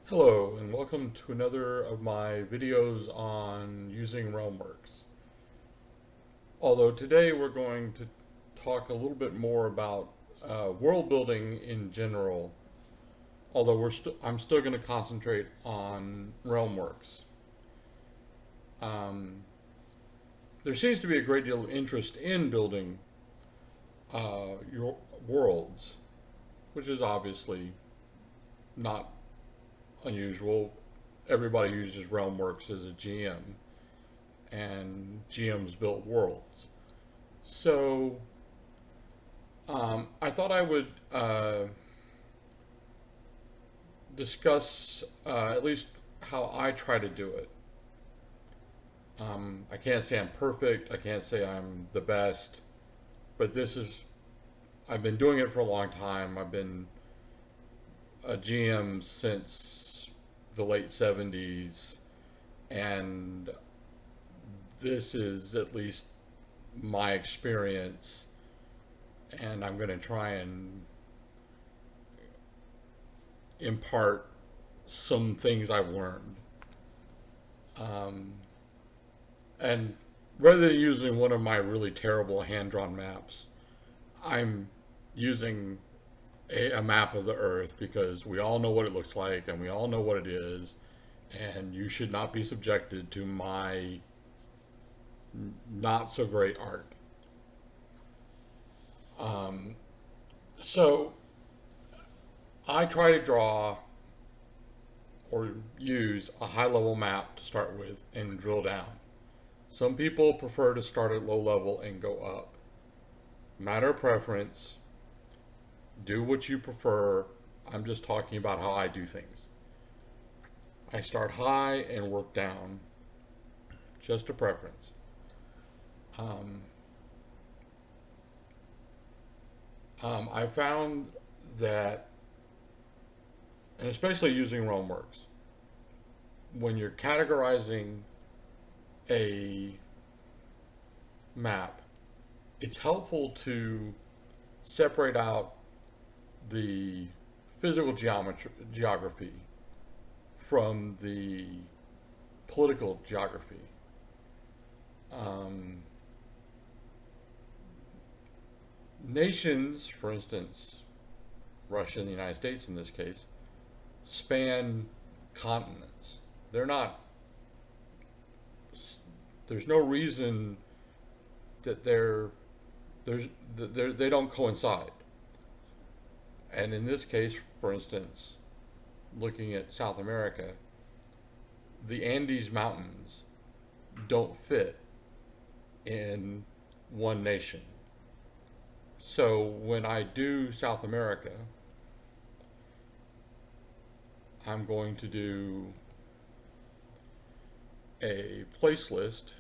Hello and welcome to another of my videos on using Realmworks. Although today we're going to talk a little bit more about world building in general, although I'm still going to concentrate on Realmworks. Um, there seems to be a great deal of interest in building your worlds, which is obviously not unusual. Everybody uses Realmworks as a GM, and GMs built worlds. So I thought I would discuss at least how I try to do it. I can't say I'm perfect. I can't say I'm the best, but I've been doing it for a long time. I've been a GM since the late 70s, and this is at least my experience, and I'm going to try and impart some things I've learned. Um, and rather than using one of my really terrible hand drawn maps, I'm using a map of the Earth because we all know what it looks like and we all know what it is, and you should not be subjected to my not so great art. Um, so I try to draw or use a high level map to start with and drill down. Some people prefer to start at low level and go up. Matter of preference, do what you prefer. I'm just talking about how I do things. I start high and work down, just a preference. Um, I found that, and especially using Realmworks, when you're categorizing a map, it's helpful to separate out the physical geography from the political geography. Um, Nations, for instance, Russia and the United States in this case, span continents. They're not, there's no reason that they don't coincide. And in this case, for instance, looking at South America, the Andes Mountains don't fit in one nation. So when I do South America, I'm going to do a place list.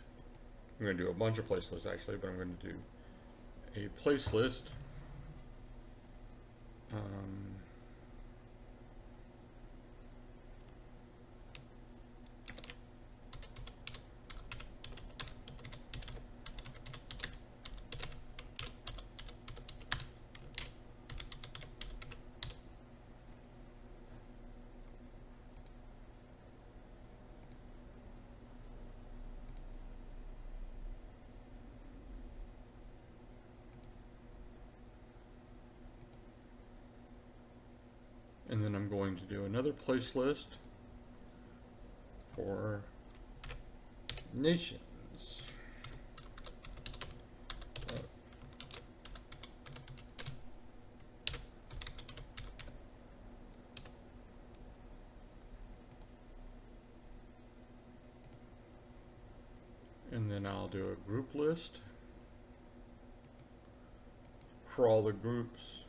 I'm going to do a bunch of place lists actually, but I'm going to do a place list. And then I'm going to do another place list for nations. And then I'll do a group list for all the groups.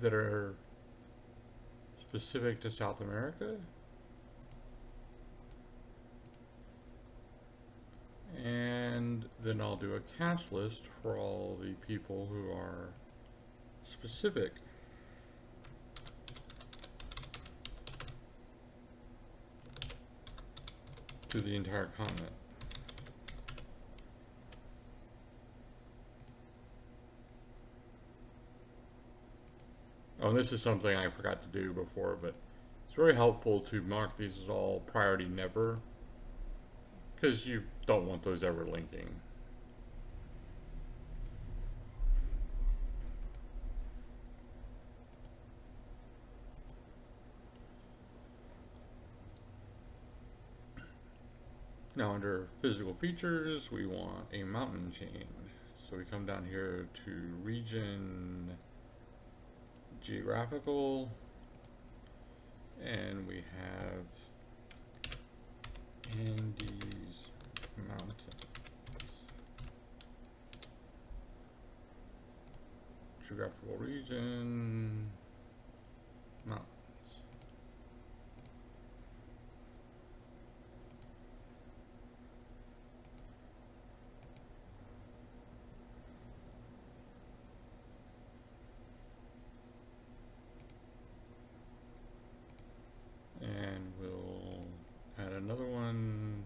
That are specific to South America. And then I'll do a cast list for all the people who are specific through the entire continent. Oh, and this is something I forgot to do before, but it's very helpful to mark these as all priority never, because you don't want those ever linking. Now under physical features, we want a mountain chain. So we come down here to region, geographical, and we have Andes Mountains. Geographical region, mountains. And we'll add another one.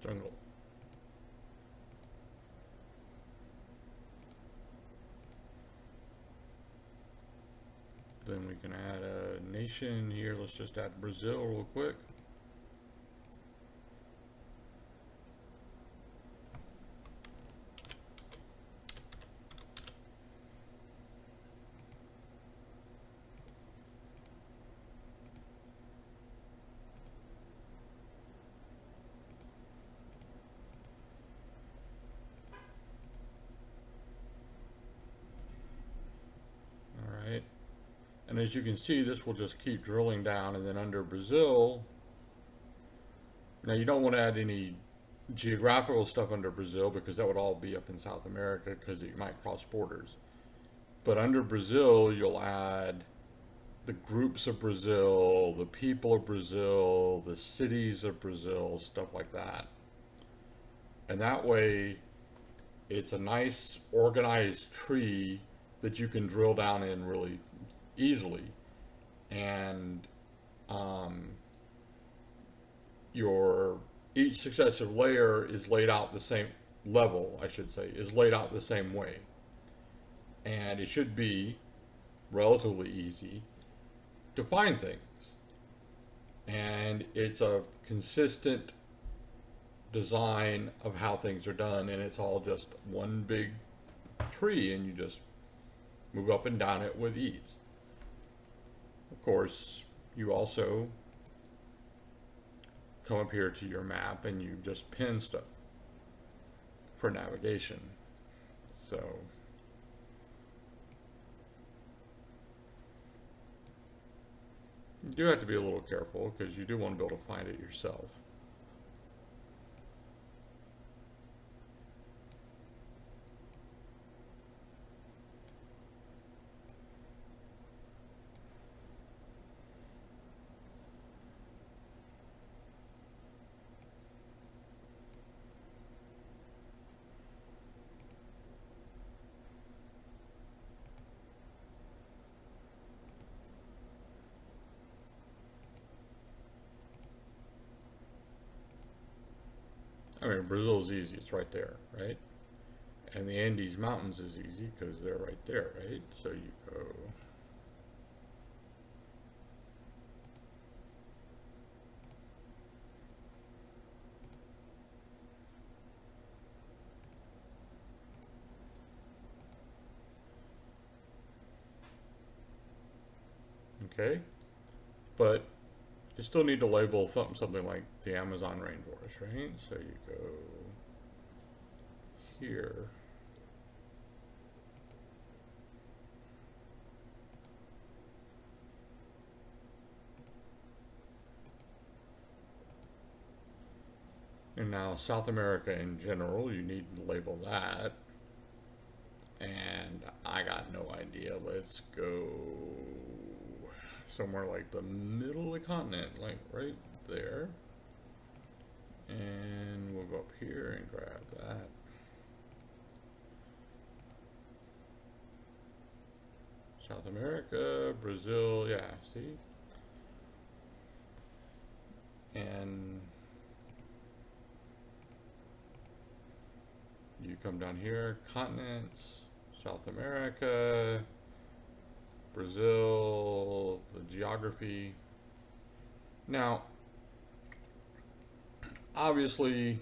Jungle. Then we can add a nation here. Let's just add Brazil real quick. All right. And as you can see, this will just keep drilling down, and then under Brazil, now you don't want to add any geographical stuff under Brazil because that would all be up in South America because it might cross borders. But under Brazil, you'll add the groups of Brazil, the people of Brazil, the cities of Brazil, stuff like that. And that way, it's a nice organized tree that you can drill down in really easily. And your each successive layer is laid out the same level, I should say, is laid out the same way. And it should be relatively easy to find things. And it's a consistent design of how things are done, and it's all just one big tree, and you just move up and down it with ease. Of course, you also come up here to your map and you just pin stuff for navigation. So you do have to be a little careful because you do want to be able to find it yourself. I mean, Brazil's easy, it's right there, right? And the Andes Mountains is easy because they're right there, right? So you go. Okay, but you still need to label something like the Amazon rainforest, right? So you go here. And now South America in general, you need to label that. And I got no idea. idea. Let's go somewhere like the middle of the continent, like right there. And we'll go up here and grab that. South America, Brazil, yeah, see? And you come down here, continents, South America, Brazil, the geography. Now, obviously,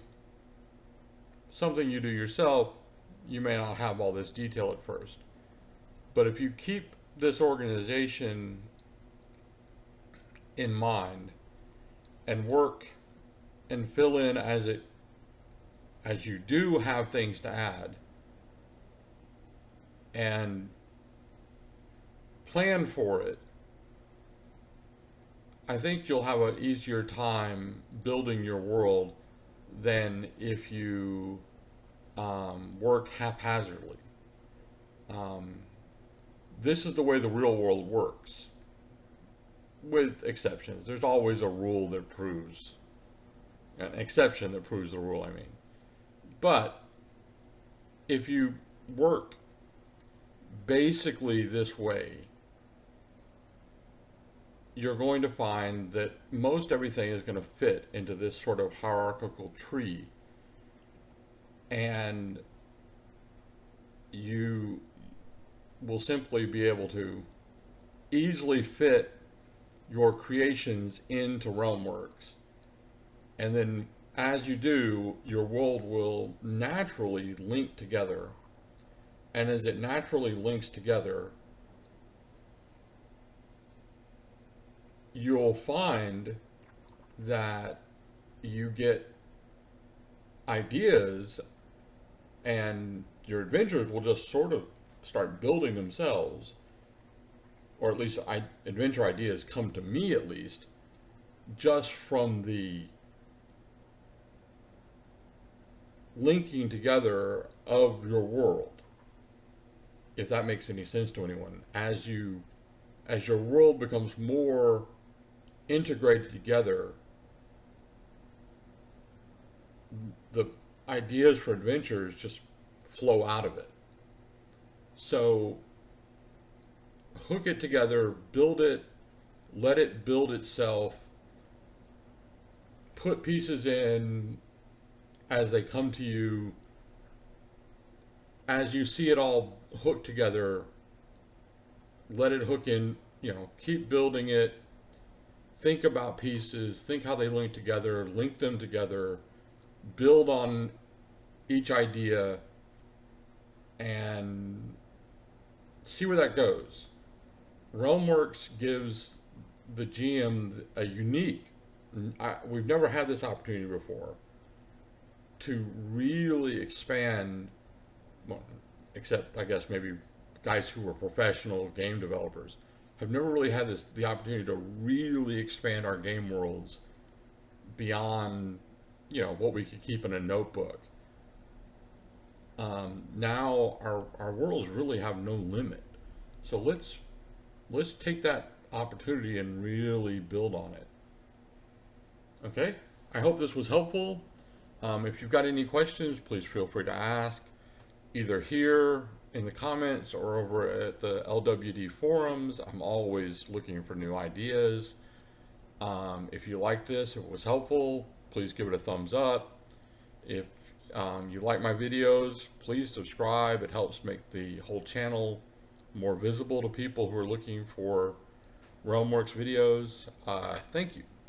something you do yourself, you may not have all this detail at first. But if you keep this organization in mind and work and fill in as you do have things to add, and plan for it, I think you'll have an easier time building your world than if you work haphazardly. This is the way the real world works, with exceptions. There's always a rule that proves, an exception that proves the rule, I mean. But if you work basically this way, you're going to find that most everything is going to fit into this sort of hierarchical tree. And you will simply be able to easily fit your creations into Realmworks. And then as you do, your world will naturally link together. And as it naturally links together, you'll find that you get ideas and your adventures will just sort of start building themselves, or at least adventure ideas come to me at least, just from the linking together of your world. If that makes any sense to anyone, as your world becomes more integrated together, the ideas for adventures just flow out of it. So hook it together, build it, let it build itself, put pieces in as they come to you. As you see it all hooked together, let it hook in, keep building it. Think about pieces, think how they link together, link them together, build on each idea, and see where that goes. Realmworks gives the GM a unique, we've never had this opportunity before, to really expand, well, except I guess maybe guys who are professional game developers, have never really had the opportunity to really expand our game worlds beyond, what we could keep in a notebook. Now our worlds really have no limit. So let's take that opportunity and really build on it. Okay, I hope this was helpful. If you've got any questions, please feel free to ask, either here in the comments or over at the LWD forums. I'm always looking for new ideas. If you like this, if it was helpful, please give it a thumbs up. If you like my videos, please subscribe. It helps make the whole channel more visible to people who are looking for Realmworks videos. Thank you.